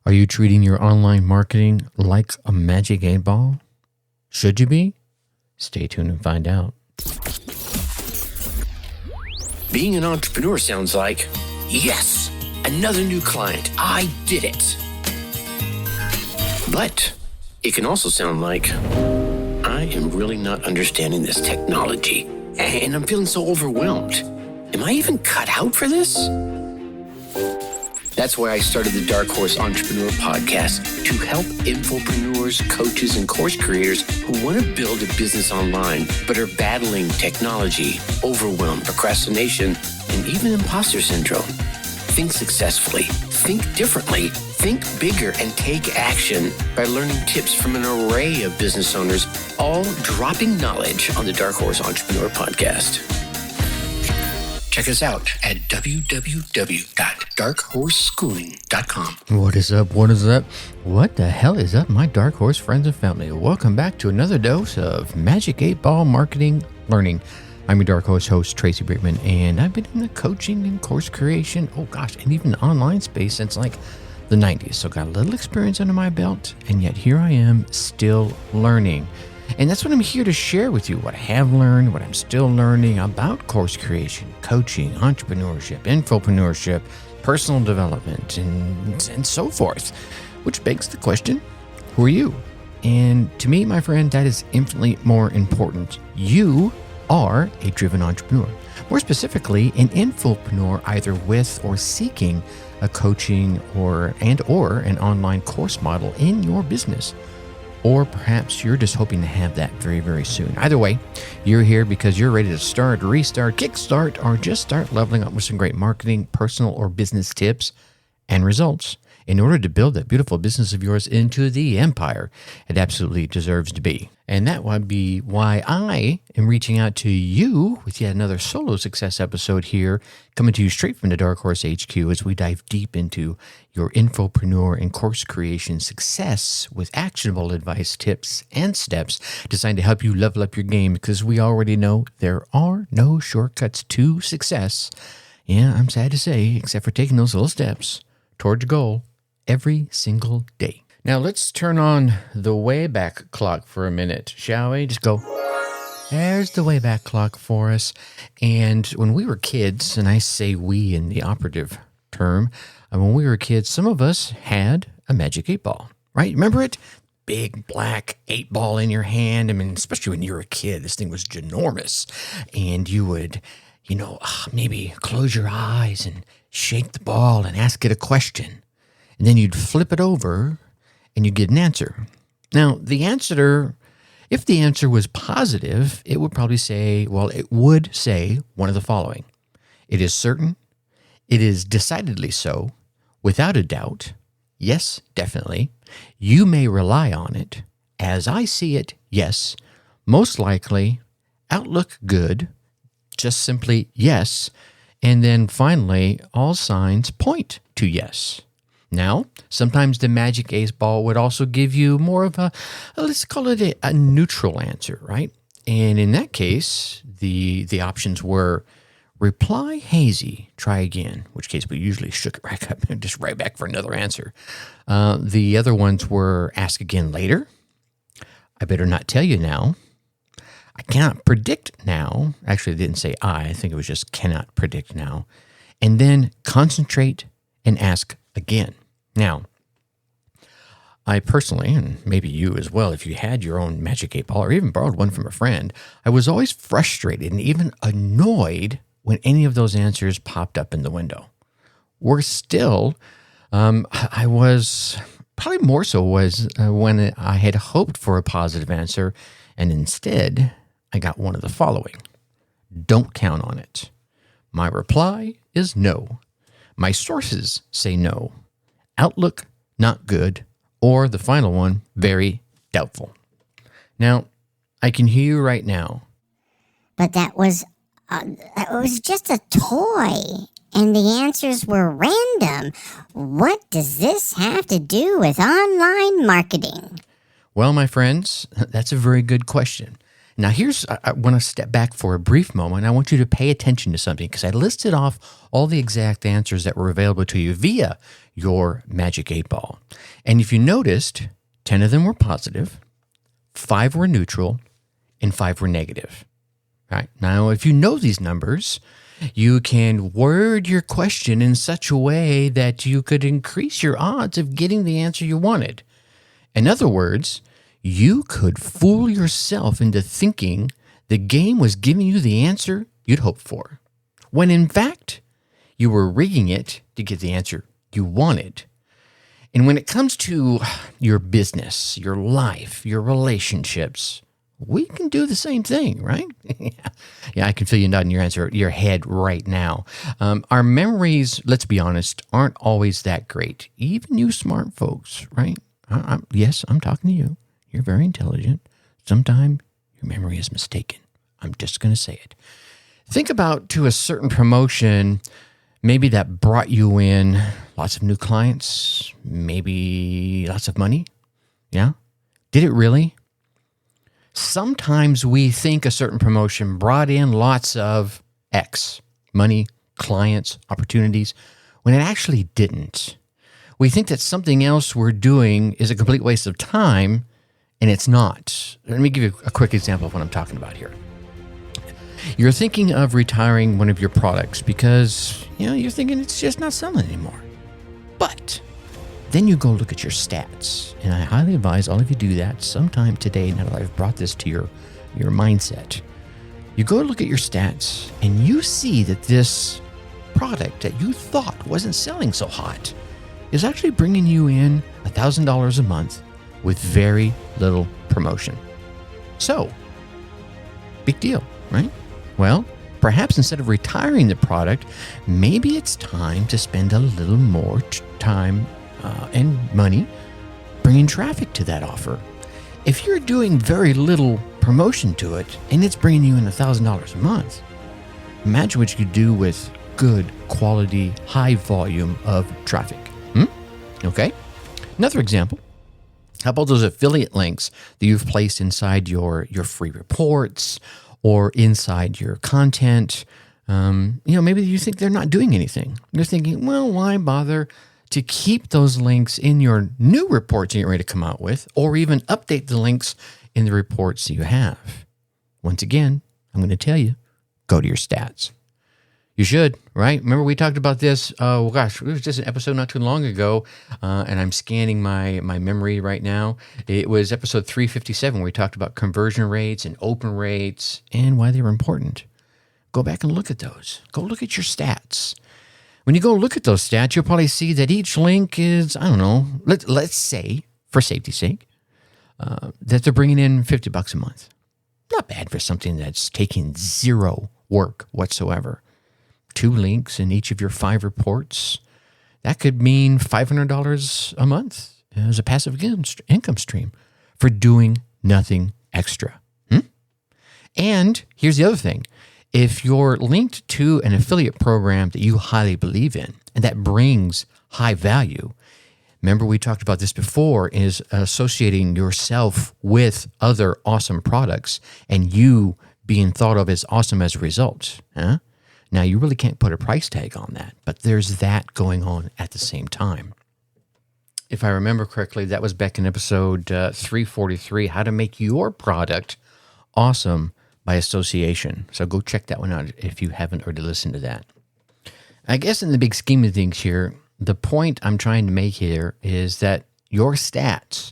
Are you treating your online marketing like a magic 8-ball? Should you be? Stay tuned and find out. Being an entrepreneur sounds like, yes, another new client. I did it. But it can also sound like, I am really not understanding this technology, and I'm feeling so overwhelmed. Am I even cut out for this? That's why I started the Dark Horse Entrepreneur Podcast, to help infopreneurs, coaches, and course creators who want to build a business online but are battling technology, overwhelm, procrastination, and even imposter syndrome. Think successfully, think differently, think bigger, and take action by learning tips from an array of business owners, all dropping knowledge on the Dark Horse Entrepreneur Podcast. Check us out at www.darkhorseschooling.com. What is up? What is up? What the hell is up, my Dark Horse friends and family? Welcome back to another dose of Magic 8-Ball Marketing Learning. I'm your Dark Horse host, Tracy Brickman, and I've been in the coaching and course creation, and even online space since like the 90s. So got a little experience under my belt, and yet here I am still learning. And that's what I'm here to share with you, what I have learned, what I'm still learning about course creation, coaching, entrepreneurship, infopreneurship, personal development, and so forth. Which begs the question, who are you? And to me, my friend, that is infinitely more important. You are a driven entrepreneur. More specifically, an infopreneur, either with or seeking a coaching or an online course model in your business. Or perhaps you're just hoping to have that very, very soon. Either way, you're here because you're ready to start, restart, kickstart, or just start leveling up with some great marketing, personal, or business tips and results in order to build that beautiful business of yours into the empire it absolutely deserves to be. And that would be why I am reaching out to you with yet another solo success episode here, coming to you straight from the Dark Horse HQ as we dive deep into your infopreneur and course creation success with actionable advice, tips, and steps designed to help you level up your game, because we already know there are no shortcuts to success. Yeah, I'm sad to say, except for taking those little steps towards your goal every single day. Now let's turn on the Wayback Clock for a minute, shall we? Just go, there's the Wayback Clock for us. And when we were kids, and I say we in the operative term, when we were kids, some of us had a magic 8-ball, right? Remember it? Big black 8-ball in your hand. I mean, especially when you were a kid, this thing was ginormous. And you would, maybe close your eyes and shake the ball and ask it a question. And then you'd flip it over and you'd get an answer. Now, if the answer was positive, it would say one of the following. It is certain, it is decidedly so, without a doubt, yes, definitely, you may rely on it, as I see it, yes, most likely, outlook good, just simply yes, and then finally, all signs point to yes. Now, sometimes the magic 8-ball would also give you more of let's call it a neutral answer, right? And in that case, the options were reply hazy, try again, which case we usually shook it right up and just right back for another answer. The other ones were ask again later, I better not tell you now, I cannot predict now. Actually, it didn't say I think it was just cannot predict now. And then concentrate and ask again. Now, I personally, and maybe you as well, if you had your own magic 8-ball or even borrowed one from a friend, I was always frustrated and even annoyed when any of those answers popped up in the window. Worse still, I was probably more so when I had hoped for a positive answer, and instead I got one of the following. Don't count on it. My reply is no. My sources say no. Outlook, not good. Or the final one, very doubtful. Now, I can hear you right now. But that was just a toy, and the answers were random. What does this have to do with online marketing? Well, my friends, that's a very good question. Now, I want to step back for a brief moment. I want you to pay attention to something because I listed off all the exact answers that were available to you via your Magic 8 Ball. And if you noticed, 10 of them were positive, 5 were neutral, and 5 were negative. Right? Now, if you know these numbers, you can word your question in such a way that you could increase your odds of getting the answer you wanted. In other words, you could fool yourself into thinking the game was giving you the answer you'd hoped for, when in fact, you were rigging it to get the answer you wanted. And when it comes to your business, your life, your relationships, we can do the same thing, right? Yeah, I can feel you nodding your head right now. Our memories, let's be honest, aren't always that great. Even you smart folks, right? Yes, I'm talking to you. You're very intelligent. Sometimes your memory is mistaken. I'm just going to say it. Think about to a certain promotion, maybe that brought you in lots of new clients, maybe lots of money. Yeah? Did it really? Sometimes we think a certain promotion brought in lots of X, money, clients, opportunities, when it actually didn't. We think that something else we're doing is a complete waste of time, and it's not. Let me give you a quick example of what I'm talking about here. You're thinking of retiring one of your products because, you're thinking it's just not selling anymore. But then you go look at your stats, and I highly advise all of you do that sometime today now that I've brought this to your mindset. You go look at your stats, and you see that this product that you thought wasn't selling so hot is actually bringing you in $1,000 a month with very little promotion. So, big deal, right? Well, perhaps instead of retiring the product, maybe it's time to spend a little more time and money bringing traffic to that offer. If you're doing very little promotion to it and it's bringing you in $1,000 a month, imagine what you could do with good quality, high volume of traffic. Okay. Another example. How about those affiliate links that you've placed inside your free reports or inside your content? Maybe you think they're not doing anything. You're thinking, well, why bother to keep those links in your new reports you're ready to come out with, or even update the links in the reports that you have? Once again, I'm going to tell you, go to your stats. You should, right? Remember we talked about this, it was just an episode not too long ago, and I'm scanning my memory right now. It was episode 357 where we talked about conversion rates and open rates and why they were important. Go back and look at those. Go look at your stats. When you go look at those stats, you'll probably see that each link is, let's say, for safety's sake, that they're bringing in $50 a month. Not bad for something that's taking zero work whatsoever. 2 links in each of your 5 reports. That could mean $500 a month as a passive income stream for doing nothing extra. And here's the other thing. If you're linked to an affiliate program that you highly believe in and that brings high value, remember we talked about this before, is associating yourself with other awesome products and you being thought of as awesome as a result. Now, you really can't put a price tag on that, but there's that going on at the same time. If I remember correctly, that was back in episode 343, how to make your product awesome by association. So go check that one out if you haven't already listened to that. I guess in the big scheme of things here, the point I'm trying to make here is that your stats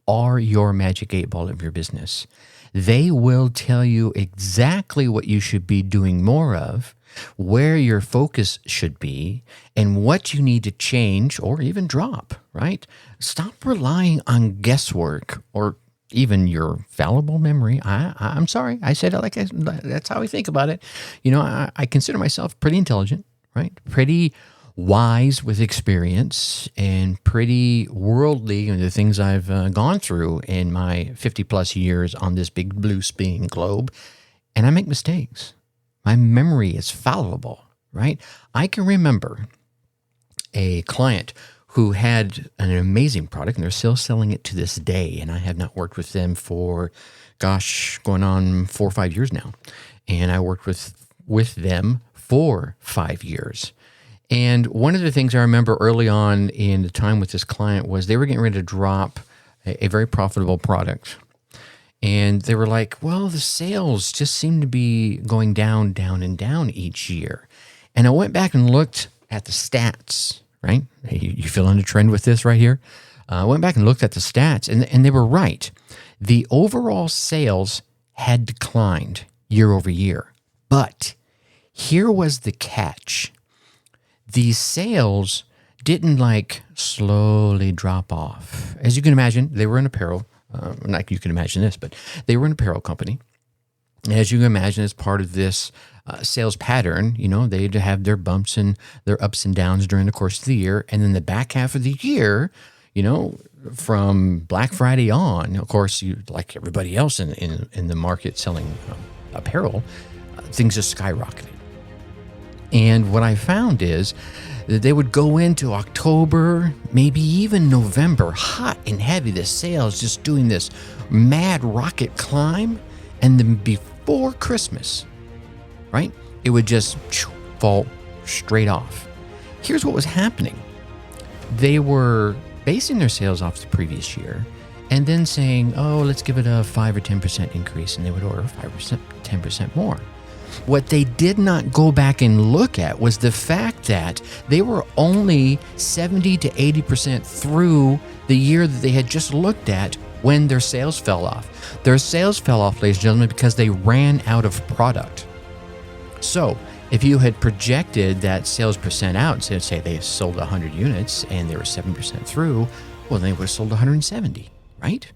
are your magic 8 ball of your business. They will tell you exactly what you should be doing more of, where your focus should be, and what you need to change or even drop, right? Stop relying on guesswork or even your fallible memory. I'm sorry, I said it that's how I think about it. I consider myself pretty intelligent, right? Pretty wise with experience and pretty worldly in the things I've gone through in my 50 plus years on this big blue spinning globe. And I make mistakes. My memory is fallible, right? I can remember a client who had an amazing product, and they're still selling it to this day. And I have not worked with them for, going on 4 or 5 years now. And I worked with them for 5 years. And one of the things I remember early on in the time with this client was they were getting ready to drop a very profitable product. And they were like, well, the sales just seem to be going down, down, and down each year. And I went back and looked at the stats, right? You feeling a trend with this right here? I went back and looked at the stats, and they were right. The overall sales had declined year over year. But here was the catch. These sales didn't slowly drop off. As you can imagine, they were an apparel, not you can imagine this, but they were an apparel company. As you can imagine, as part of this sales pattern, they'd have their bumps and their ups and downs during the course of the year. And then the back half of the year, from Black Friday on, of course, you like everybody else in the market selling apparel, things just skyrocketed. And what I found is that they would go into October, maybe even November, hot and heavy, the sales just doing this mad rocket climb. And then before Christmas, right, it would just fall straight off. Here's what was happening. They were basing their sales off the previous year and then saying, oh, let's give it a 5 or 10% increase. And they would order 5%, 10% more. What they did not go back and look at was the fact that they were only 70 to 80% through the year that they had just looked at when their sales fell off. Their sales fell off, ladies and gentlemen, because they ran out of product. So if you had projected that sales percent out, so say they sold 100 units and they were 7% through, well, then they would have sold 170, right?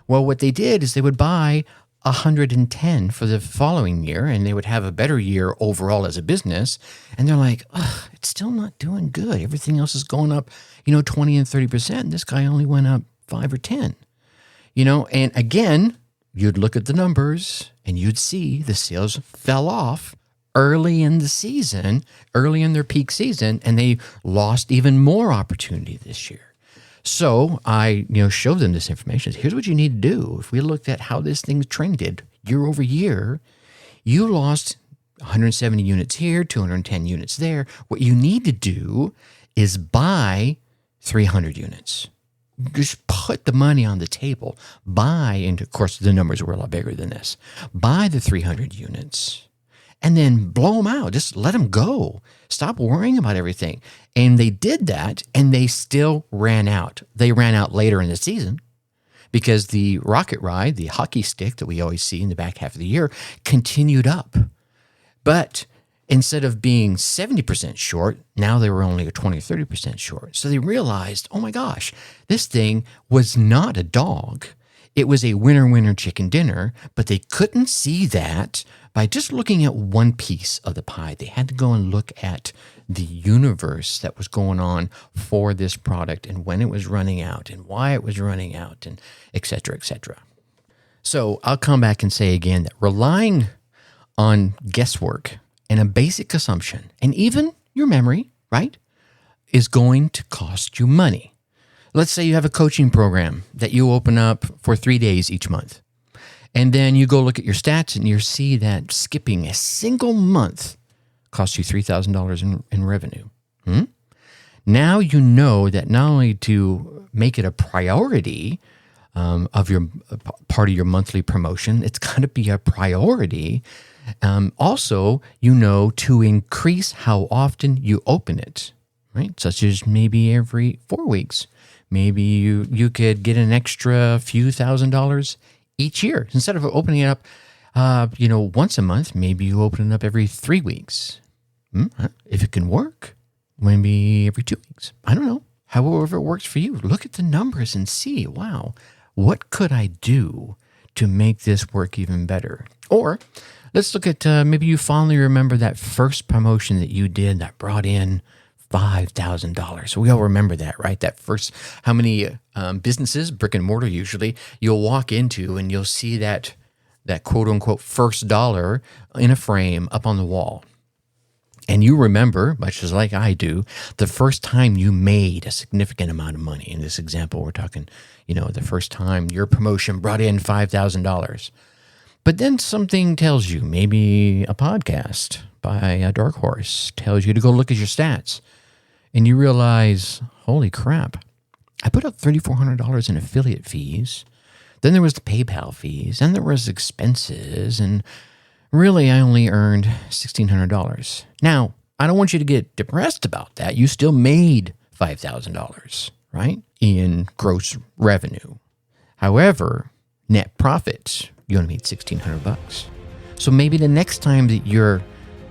Well, what they did is they would buy 110 for the following year, and they would have a better year overall as a business. And they're like, ugh, it's still not doing good. Everything else is going up, 20 and 30%. This guy only went up 5 or 10, and again, you'd look at the numbers and you'd see the sales fell off early in the season, early in their peak season, and they lost even more opportunity this year. So I, showed them this information. Here's what you need to do. If we looked at how this thing trended year over year, you lost 170 units here, 210 units there. What you need to do is buy 300 units. Just put the money on the table. Buy, and of course the numbers were a lot bigger than this. Buy the 300 units and then blow them out. Just let them go. Stop worrying about everything. And they did that, and they still ran out. They ran out later in the season because the rocket ride, the hockey stick that we always see in the back half of the year, continued up. But instead of being 70% short, now they were only 20 or 30% short. So they realized, oh my gosh, this thing was not a dog. It was a winner chicken dinner, but they couldn't see that by just looking at one piece of the pie. They had to go and look at the universe that was going on for this product and when it was running out and why it was running out and et cetera, et cetera. So I'll come back and say again that relying on guesswork and a basic assumption, and even your memory, right, is going to cost you money. Let's say you have a coaching program that you open up for 3 days each month. And then you go look at your stats and you see that skipping a single month costs you $3,000 in revenue. Now you know that not only to make it a priority of your part of your monthly promotion, it's got to be a priority. Also, to increase how often you open it, right? Such as maybe every 4 weeks. Maybe you could get an extra few $1,000s each year. Instead of opening it up, once a month, maybe you open it up every 3 weeks. If it can work, maybe every 2 weeks. I don't know. However it works for you. Look at the numbers and see, wow, what could I do to make this work even better? Or let's look at maybe you fondly remember that first promotion that you did that brought in $5,000. We all remember that, right? That first, how many businesses, brick and mortar usually, you'll walk into and you'll see that quote unquote first dollar in a frame up on the wall. And you remember, much as like I do, the first time you made a significant amount of money. In this example, we're talking, the first time your promotion brought in $5,000. But then something tells you, maybe a podcast by a Dark Horse tells you to go look at your stats. And you realize, holy crap, I put up $3,400 in affiliate fees. Then there was the PayPal fees, and there was expenses, and really I only earned $1,600. Now, I don't want you to get depressed about that. You still made $5,000, right, in gross revenue. However, net profits, you only made $1,600. So maybe the next time that you're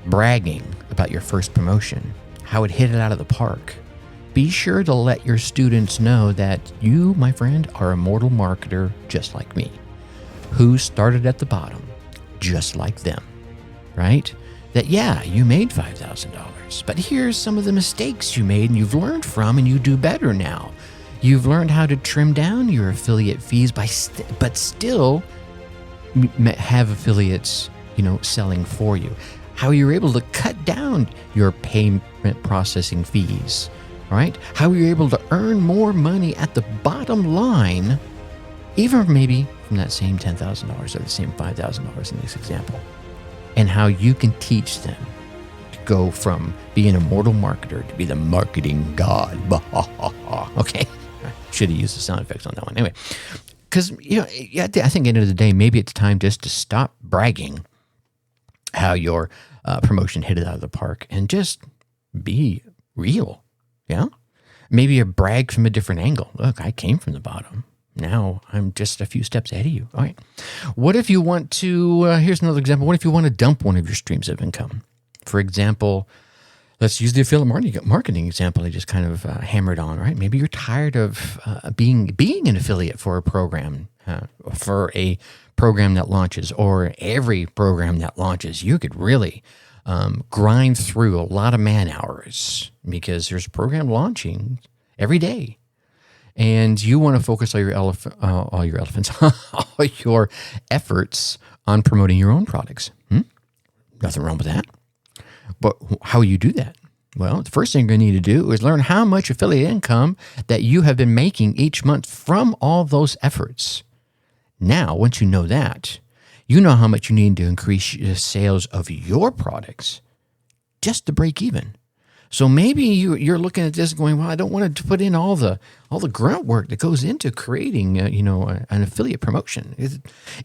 bragging about your first promotion, how it hit it out of the park, be sure to let your students know that you, my friend, are a mortal marketer just like me, who started at the bottom just like them, right? That, yeah, you made $5,000, but here's some of the mistakes you made and you've learned from, and you do better now. You've learned how to trim down your affiliate fees but still have affiliates, selling for you. How you're able to cut down your payment processing fees, right? How you're able to earn more money at the bottom line, even maybe from that same $10,000 or the same $5,000 in this example. And how you can teach them to go from being a mortal marketer to be the marketing god. Okay? Should have used the sound effects on that one. Anyway, because, I think at the end of the day, maybe it's time just to stop bragging how your promotion hit it out of the park and just be real. Yeah? Maybe a brag from a different angle. Look, I came from the bottom. Now I'm just a few steps ahead of you. All right. What if you want to, here's another example. What if you want to dump one of your streams of income? For example, let's use the affiliate marketing example I just kind of hammered on, right? Maybe you're tired of being an affiliate for a program that launches, or every program that launches. You could really grind through a lot of man hours because there's a program launching every day. And you want to focus all your efforts on promoting your own products. Nothing wrong with that. But how you do that? Well, the first thing you're going to need to do is learn how much affiliate income that you have been making each month from all those efforts. Now, once you know that, you know how much you need to increase the sales of your products just to break even. So maybe you're looking at this going, well, I don't want to put in all the grunt work that goes into creating, an affiliate promotion.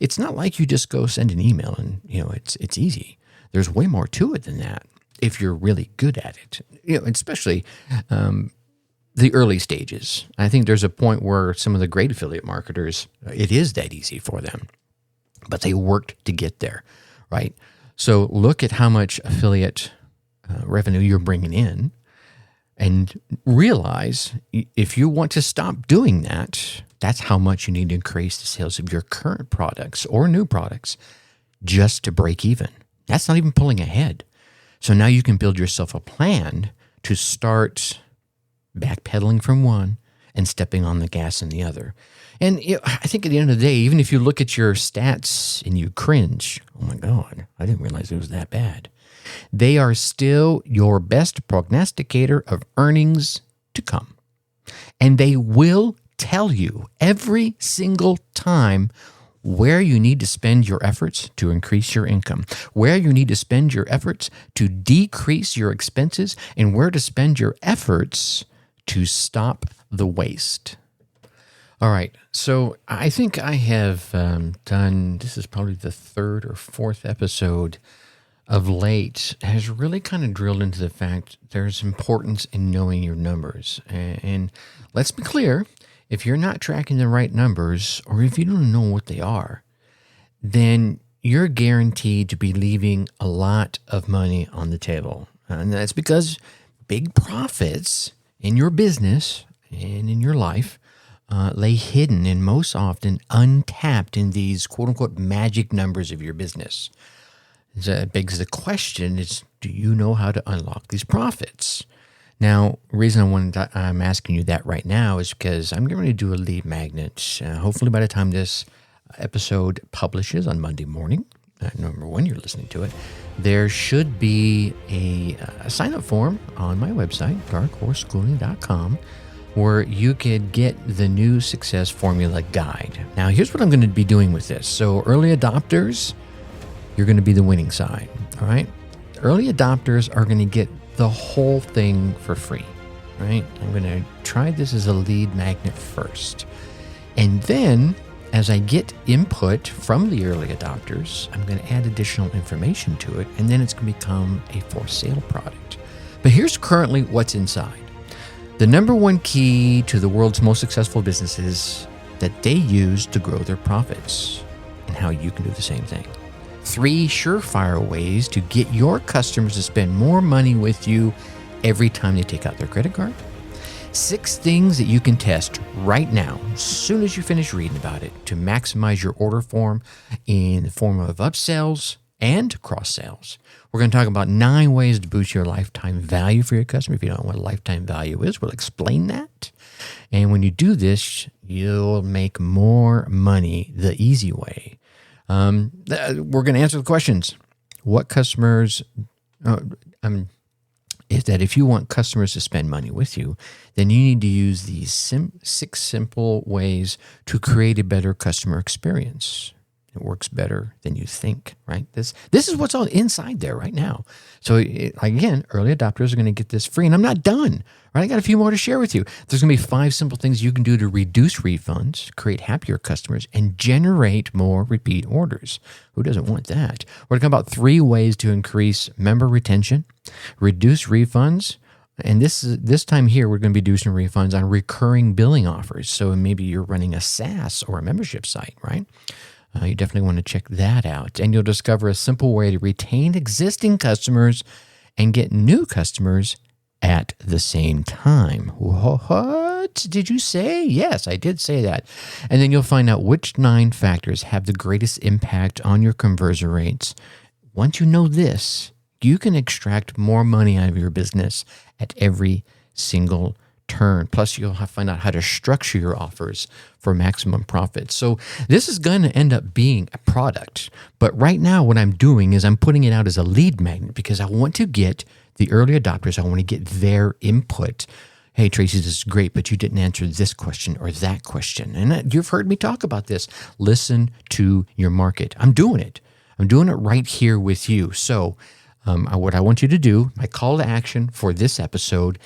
It's not like you just go send an email and, it's easy. There's way more to it than that if you're really good at it, especially the early stages. I think there's a point where some of the great affiliate marketers, it is that easy for them, but they worked to get there, right? So look at how much affiliate revenue you're bringing in and realize if you want to stop doing that, that's how much you need to increase the sales of your current products or new products just to break even. That's not even pulling ahead. So now you can build yourself a plan to start backpedaling from one and stepping on the gas in the other. And I think at the end of the day, even if you look at your stats and you cringe, oh my God, I didn't realize it was that bad. They are still your best prognosticator of earnings to come. And they will tell you every single time where you need to spend your efforts to increase your income, where you need to spend your efforts to decrease your expenses, and where to spend your efforts to stop the waste. All right, so I think I have done, this is probably the third or fourth episode of late, has really kind of drilled into the fact there's importance in knowing your numbers. And let's be clear, if you're not tracking the right numbers, or if you don't know what they are, then you're guaranteed to be leaving a lot of money on the table. And that's because big profits in your business and in your life lay hidden and most often untapped in these quote-unquote magic numbers of your business. That begs the question is, do you know how to unlock these profits? Now, the reason I'm asking you that right now is because I'm going to do a lead magnet. Hopefully by the time this episode publishes on Monday morning, no matter when you're listening to it, there should be a sign-up form on my website, darkhorseschooling.com, where you could get the new success formula guide. Now, here's what I'm going to be doing with this. So early adopters, you're going to be the winning side, all right? Early adopters are going to get the whole thing for free, right? I'm going to try this as a lead magnet first. And then, as I get input from the early adopters, I'm going to add additional information to it, and then it's going to become a for sale product. But here's currently what's inside. The number one key to the world's most successful businesses that they use to grow their profits, and how you can do the same thing. 3 surefire ways to get your customers to spend more money with you every time they take out their credit card. 6 things that you can test right now, as soon as you finish reading about it, to maximize your order form in the form of upsells and cross sales. We're going to talk about 9 ways to boost your lifetime value for your customer. If you don't know what lifetime value is, we'll explain that. And when you do this, you'll make more money the easy way. We're going to answer the questions. What customers, is that if you want customers to spend money with you, then you need to use these 6 simple ways to create a better customer experience. It works better than you think, right? This is what's all inside there right now. So again, early adopters are going to get this free, and I'm not done, right? I got a few more to share with you. There's going to be 5 simple things you can do to reduce refunds, create happier customers, and generate more repeat orders. Who doesn't want that? We're talking about 3 ways to increase member retention, reduce refunds, and this time here, we're going to be reducing refunds on recurring billing offers. So maybe you're running a SaaS or a membership site, right? You definitely want to check that out. And you'll discover a simple way to retain existing customers and get new customers at the same time. What did you say? Yes, I did say that. And then you'll find out which 9 factors have the greatest impact on your conversion rates. Once you know this, you can extract more money out of your business at every single turn. Plus, you'll have to find out how to structure your offers for maximum profit. So this is going to end up being a product. But right now, what I'm doing is I'm putting it out as a lead magnet because I want to get the early adopters. I want to get their input. Hey, Tracy, this is great, but you didn't answer this question or that question. And you've heard me talk about this. Listen to your market. I'm doing it. I'm doing it right here with you. So what I want you to do, my call to action for this episode,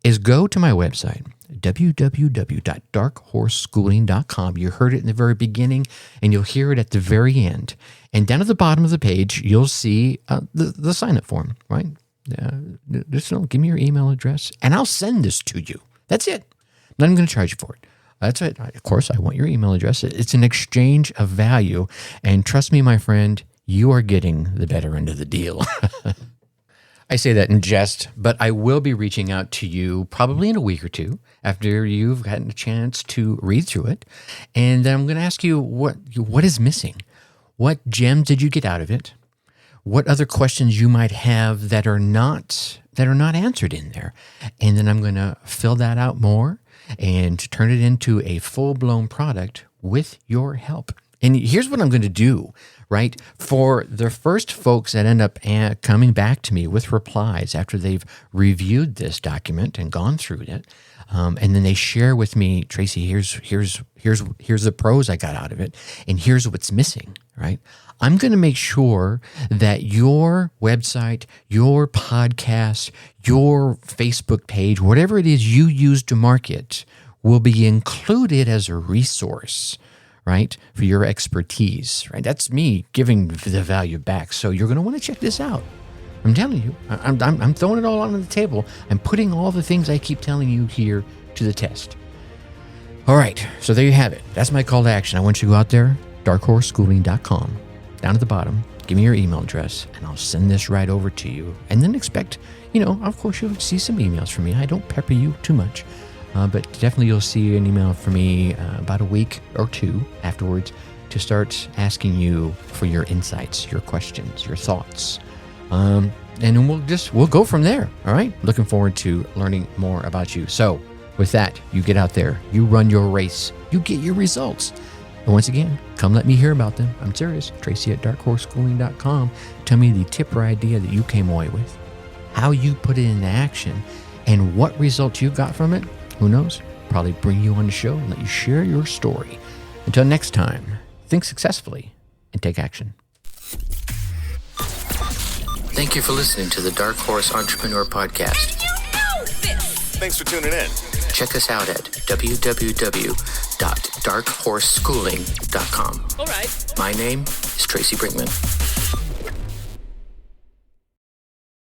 is go to my website, www.darkhorseschooling.com. You heard it in the very beginning, and you'll hear it at the very end. And down at the bottom of the page, you'll see the sign-up form, right? Just give me your email address, and I'll send this to you. That's it. I'm not even going to charge you for it. That's it. Of course, I want your email address. It's an exchange of value, and trust me, my friend, you are getting the better end of the deal. I say that in jest, but I will be reaching out to you probably in a week or 2 after you've gotten a chance to read through it. And then I'm going to ask you what is missing. What gems did you get out of it? What other questions you might have that are not answered in there? And then I'm going to fill that out more and turn it into a full-blown product with your help. And here's what I'm going to do, right? For the first folks that end up coming back to me with replies after they've reviewed this document and gone through it, and then they share with me, Tracy, here's the pros I got out of it, and here's what's missing, right? I'm going to make sure that your website, your podcast, your Facebook page, whatever it is you use to market, will be included as a resource, right, for your expertise, right? That's me giving the value back. So you're going to want to check this out. I'm telling you, I'm throwing it all on the table. I'm putting all the things I keep telling you here to the test. All right, so there you have it. That's my call to action. I want you to go out there, darkhorseschooling.com, down at the bottom, give me your email address, and I'll send this right over to you. And then expect, of course, you'll see some emails from me. I don't pepper you too much. But definitely you'll see an email from me about a week or 2 afterwards to start asking you for your insights, your questions, your thoughts. And then we'll go from there. All right. Looking forward to learning more about you. So with that, you get out there, you run your race, you get your results. But once again, come let me hear about them. I'm serious. Tracy at darkhorseschooling.com. Tell me the tip or idea that you came away with, how you put it into action, and what results you got from it. Who knows? Probably bring you on the show and let you share your story. Until next time, think successfully and take action. Thank you for listening to the Dark Horse Entrepreneur Podcast. Thanks for tuning in. Check us out at www.darkhorseschooling.com. All right. My name is Tracy Brinkman.